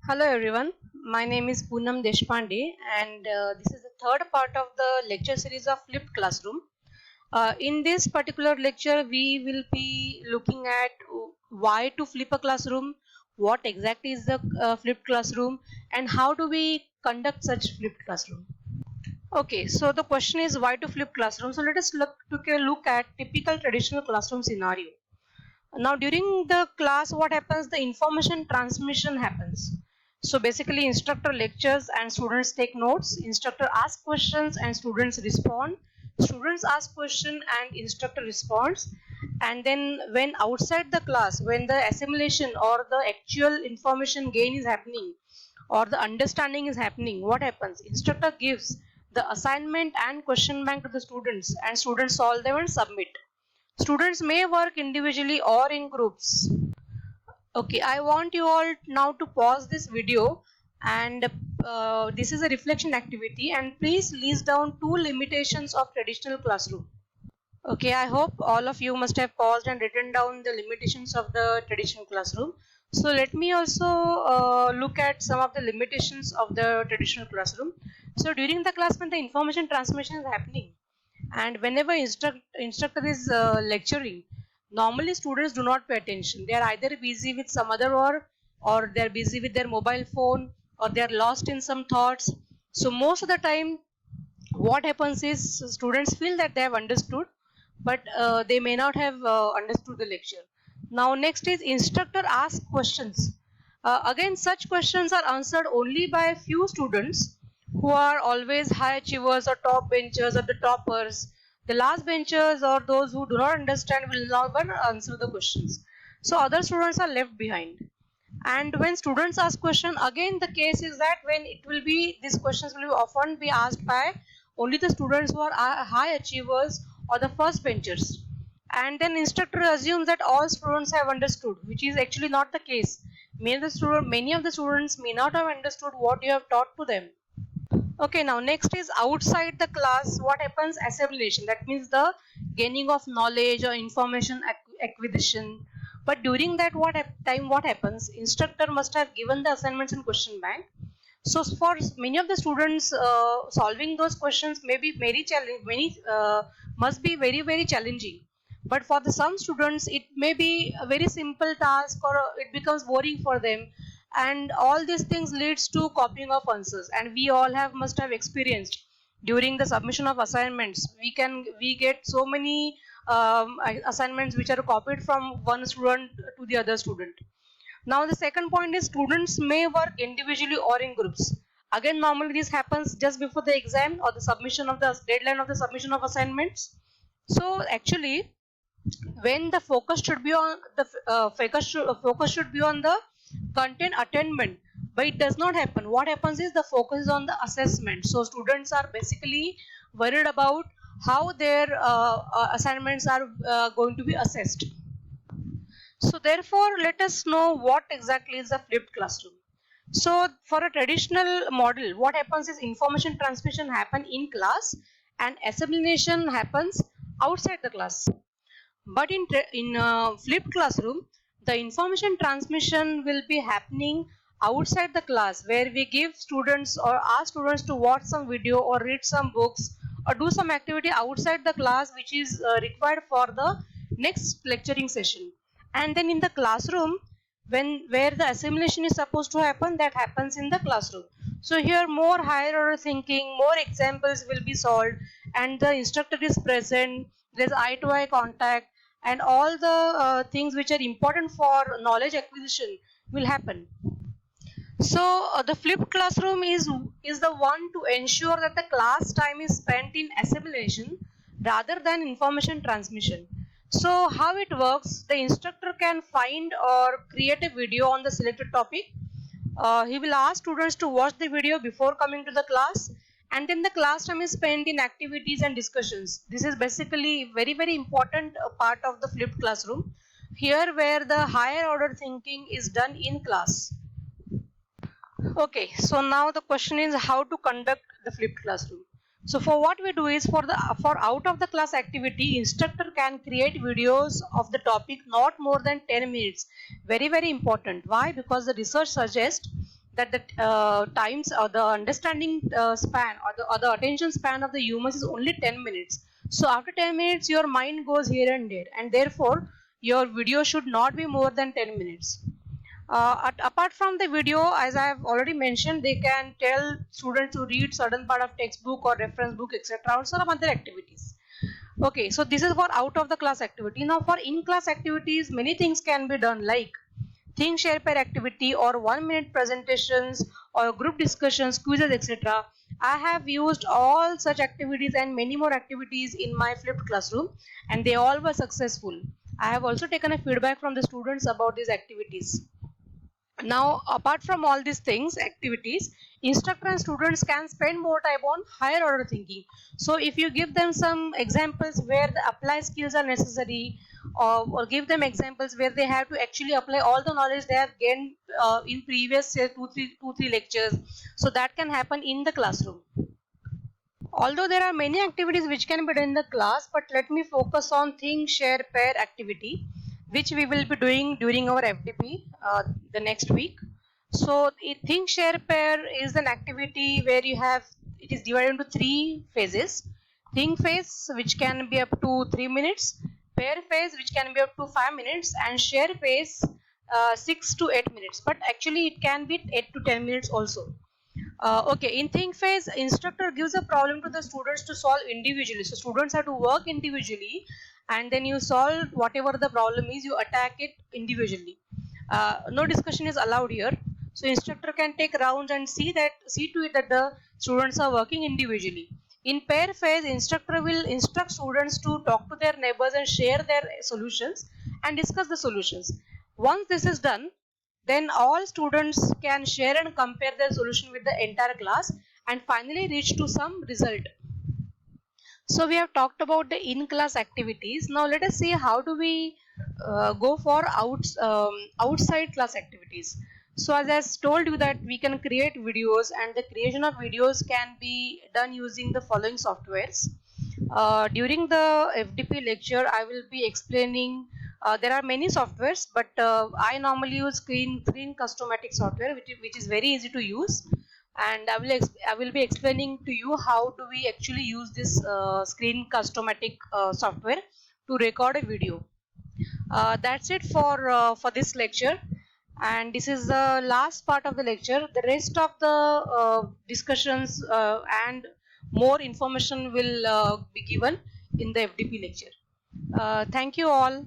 Hello everyone, my name is Poonam Deshpande and this is the third part of the lecture series of flipped classroom. In this particular lecture we will be looking at why to flip a classroom, what exactly is the flipped classroom and how do we conduct such flipped classroom. Okay, so the question is why to flip classroom. So let us take a look at typical traditional classroom scenario. Now during the class what happens, the information transmission happens. So basically instructor lectures and students take notes, instructor asks questions and students respond, students ask question and instructor responds, and then when outside the class, when the assimilation or the actual information gain is happening or the understanding is happening, what happens, instructor gives the assignment and question bank to the students and students solve them and submit. Students may work individually or in groups. Okay, I want you all now to pause this video and this is a reflection activity and please list down two limitations of traditional classroom. Okay, I hope all of you must have paused and written down the limitations of the traditional classroom. So let me also look at some of the limitations of the traditional classroom. So during the class when the information transmission is happening, and whenever instructor is lecturing, normally students do not pay attention. They are either busy with some other work or they are busy with their mobile phone or they are lost in some thoughts. So most of the time what happens is students feel that they have understood, but they may not have understood the lecture. Now next is instructor asks questions. Again such questions are answered only by a few students who are always high achievers or top benchers or the toppers. The last benchers or those who do not understand will never answer the questions. So other students are left behind. And when students ask question, again the case is that when it will be, these questions will often be asked by only the students who are high achievers or the first benchers, and then instructor assumes that all students have understood, which is actually not the case. Many of the students may not have understood what you have taught to them. Okay, now next is outside the class what happens, assimilation, that means the gaining of knowledge or information acquisition. But during that what happens, instructor must have given the assignments in question bank. So for many of the students, solving those questions may be very challenging, must be very challenging. But for the some students it may be a very simple task or it becomes boring for them, and all these things leads to copying of answers, and we all have must have experienced during the submission of assignments. We get so many assignments which are copied from one student to the other student. Now the second point is students may work individually or in groups. Again normally this happens just before the exam or the submission of the deadline of the submission of assignments. So actually when the focus should be on the focus should be on the content attainment, but it does not happen. What happens is the focus is on the assessment. So students are basically worried about how their assignments are going to be assessed. So therefore let us know what exactly is a flipped classroom. So for a traditional model what happens is information transmission happen in class and assimilation happens outside the class. But in flipped classroom, the information transmission will be happening outside the class, where we give students or ask students to watch some video or read some books or do some activity outside the class which is required for the next lecturing session. And then in the classroom, where the assimilation is supposed to happen, that happens in the classroom. So here more higher order thinking, more examples will be solved, and the instructor is present. There's eye to eye contact and all the things which are important for knowledge acquisition will happen. So the flipped classroom is the one to ensure that the class time is spent in assimilation rather than information transmission. So how it works, the instructor can find or create a video on the selected topic. He will ask students to watch the video before coming to the class, and then the class time is spent in activities and discussions. This is basically very important part of the flipped classroom, here where the higher order thinking is done in class. Okay, so now the question is how to conduct the flipped classroom. So for what we do is for out of the class activity, instructor can create videos of the topic not more than 10 minutes. Very important. Why? Because the research suggests that the times or the understanding span or the attention span of the humans is only 10 minutes. So after 10 minutes your mind goes here and there, and therefore your video should not be more than 10 minutes. Apart from the video, as I have already mentioned, they can tell students to read certain part of textbook or reference book, etc., or some other activities. Okay, so this is for out of the class activity. Now for in class activities, many things can be done, like think, share, pair activity, or 1 minute presentations, or group discussions, quizzes, etc. I have used all such activities and many more activities in my flipped classroom, and they all were successful. I have also taken a feedback from the students about these activities. Now, apart from all these things, activities, instructor and students can spend more time on higher order thinking. So if you give them some examples where the apply skills are necessary, or give them examples where they have to actually apply all the knowledge they have gained in previous, say, two, three lectures, so that can happen in the classroom. Although there are many activities which can be done in the class, but let me focus on think, share, pair activity, which we will be doing during our FDP the next week. So think, share, pair is an activity where it is divided into three phases. Think phase, which can be up to 3 minutes, pair phase, which can be up to 5 minutes, and share phase 6 to 8 minutes, but actually it can be 8 to 10 minutes also. Okay, in think phase, instructor gives a problem to the students to solve individually. So students have to work individually, and then you solve whatever the problem is, you attack it individually. No discussion is allowed here. So instructor can take rounds and see to it that the students are working individually. In pair phase, instructor will instruct students to talk to their neighbors and share their solutions and discuss the solutions. Once this is done, then all students can share and compare their solution with the entire class and finally reach to some result. So we have talked about the in-class activities. Now let us see how do we go for outside class activities. So as I told you that we can create videos, and the creation of videos can be done using the following softwares. During the FDP lecture, I will be explaining. There are many softwares, but I normally use Screen Customatic software, which is very easy to use, and I will be explaining to you how do we actually use this Screen Customatic software to record a video. That's it for this lecture, and this is the last part of the lecture. The rest of the discussions and more information will be given in the FDP lecture. Thank you all.